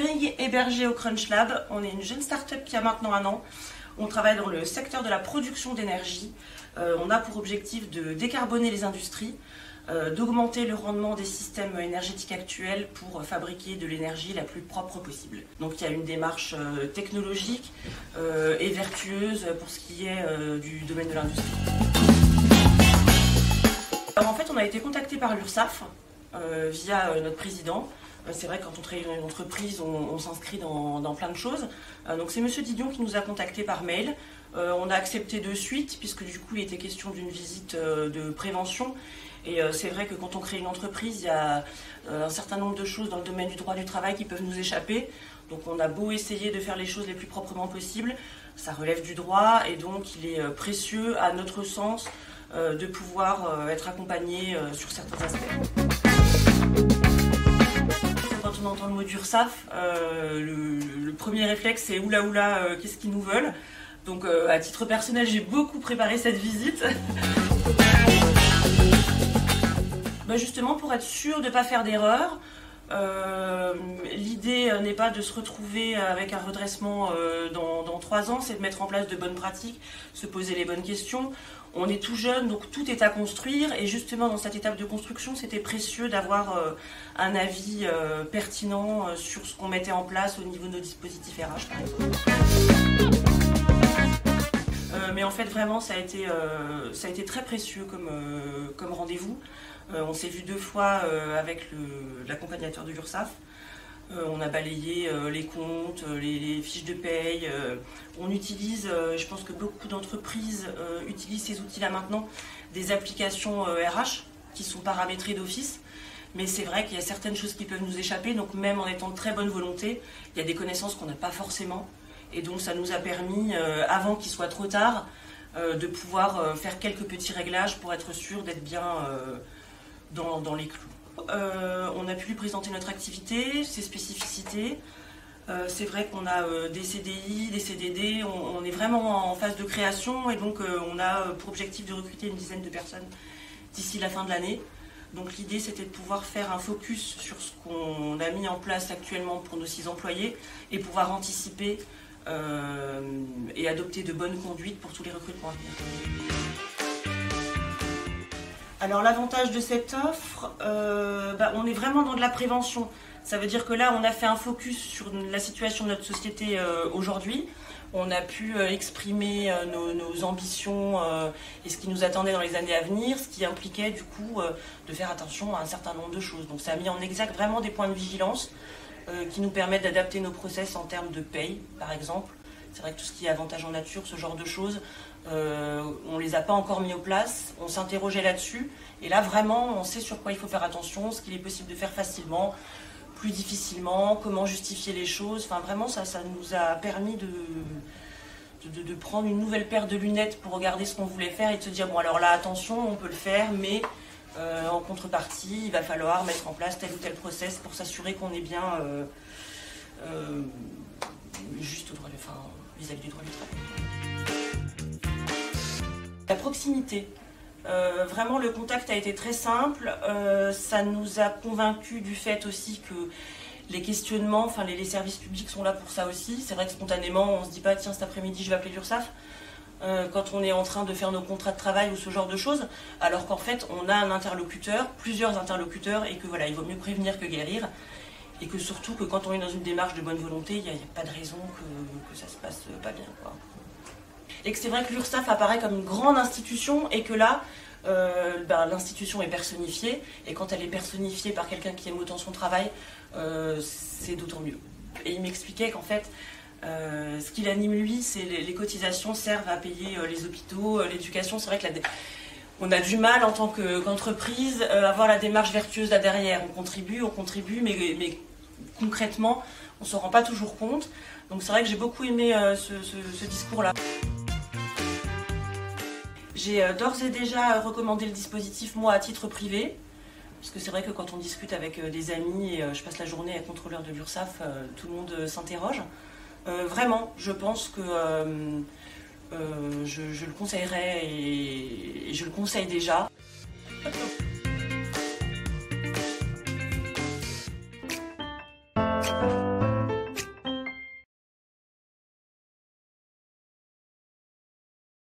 Juring, hébergé au Crunch Lab. On est une jeune start-up qui a maintenant 1 an. On travaille dans le secteur de la production d'énergie. On a pour objectif de décarboner les industries, d'augmenter le rendement des systèmes énergétiques actuels pour fabriquer de l'énergie la plus propre possible. Donc il y a une démarche technologique et vertueuse pour ce qui est du domaine de l'industrie. Alors en fait, on a été contacté par l'URSSAF via notre président. C'est vrai que quand on crée une entreprise, on s'inscrit dans plein de choses. Donc c'est Monsieur Didion qui nous a contactés par mail. On a accepté de suite, puisque du coup il était question d'une visite de prévention. Et c'est vrai que quand on crée une entreprise, il y a un certain nombre de choses dans le domaine du droit du travail qui peuvent nous échapper. Donc on a beau essayer de faire les choses les plus proprement possible, ça relève du droit et donc il est précieux à notre sens de pouvoir être accompagné sur certains aspects. Quand on entend le mot d'URSSAF, le premier réflexe c'est oula oula, qu'est-ce qu'ils nous veulent? Donc à titre personnel, j'ai beaucoup préparé cette visite. Justement pour être sûr de ne pas faire d'erreur. L'idée n'est pas de se retrouver avec un redressement dans 3 ans, c'est de mettre en place de bonnes pratiques, se poser les bonnes questions. On est tout jeune, donc tout est à construire et justement dans cette étape de construction, c'était précieux d'avoir un avis pertinent sur ce qu'on mettait en place au niveau de nos dispositifs RH par exemple. Mais en fait vraiment ça a été très précieux comme rendez-vous. On s'est vu 2 fois avec l'accompagnateur de l'URSSAF. On a balayé les comptes, les fiches de paye. On utilise, je pense que beaucoup d'entreprises utilisent ces outils-là maintenant, des applications RH qui sont paramétrées d'office. Mais c'est vrai qu'il y a certaines choses qui peuvent nous échapper, donc même en étant de très bonne volonté, il y a des connaissances qu'on n'a pas forcément. Et donc ça nous a permis, avant qu'il soit trop tard, de pouvoir faire quelques petits réglages pour être sûr d'être bien dans les clous. On a pu lui présenter notre activité, ses spécificités. C'est vrai qu'on a des CDI, des CDD, on est vraiment en phase de création et donc on a pour objectif de recruter une dizaine de personnes d'ici la fin de l'année. Donc l'idée c'était de pouvoir faire un focus sur ce qu'on a mis en place actuellement pour nos 6 employés et pouvoir anticiper et adopter de bonnes conduites pour tous les recrutements à venir. Alors l'avantage de cette offre, on est vraiment dans de la prévention. Ça veut dire que là on a fait un focus sur la situation de notre société aujourd'hui. On a pu exprimer nos ambitions et ce qui nous attendait dans les années à venir, ce qui impliquait du coup de faire attention à un certain nombre de choses. Donc ça a mis en exergue vraiment des points de vigilance qui nous permettent d'adapter nos process en termes de paye par exemple. C'est vrai que tout ce qui est avantage en nature, ce genre de choses, on ne les a pas encore mis en place, on s'interrogeait là-dessus, et là vraiment on sait sur quoi il faut faire attention, ce qu'il est possible de faire facilement, plus difficilement, comment justifier les choses, enfin vraiment ça nous a permis de prendre une nouvelle paire de lunettes pour regarder ce qu'on voulait faire et de se dire bon alors là attention on peut le faire mais en contrepartie il va falloir mettre en place tel ou tel process pour s'assurer qu'on est bien juste au droit vis-à-vis du droit du travail. La proximité. Vraiment le contact a été très simple, ça nous a convaincus du fait aussi que les questionnements, les services publics sont là pour ça aussi. C'est vrai que spontanément on se dit pas tiens cet après-midi je vais appeler l'URSSAF quand on est en train de faire nos contrats de travail ou ce genre de choses, alors qu'en fait on a un interlocuteur, plusieurs interlocuteurs et que voilà il vaut mieux prévenir que guérir. Et que surtout que quand on est dans une démarche de bonne volonté, il n'y a pas de raison que ça se passe pas bien, quoi. Et que c'est vrai que l'URSSAF apparaît comme une grande institution et que là, l'institution est personnifiée. Et quand elle est personnifiée par quelqu'un qui aime autant son travail, c'est d'autant mieux. Et il m'expliquait qu'en fait, ce qui l'anime lui, c'est les cotisations servent à payer les hôpitaux, l'éducation. C'est vrai que on a du mal en tant qu'entreprise à avoir la démarche vertueuse là derrière. On contribue, mais concrètement, on ne s'en rend pas toujours compte. Donc c'est vrai que j'ai beaucoup aimé ce discours-là. J'ai d'ores et déjà recommandé le dispositif, moi, à titre privé. Parce que c'est vrai que quand on discute avec des amis et je passe la journée à contrôleur de l'URSSAF, tout le monde s'interroge. Vraiment, je pense que je le conseillerais et je le conseille déjà.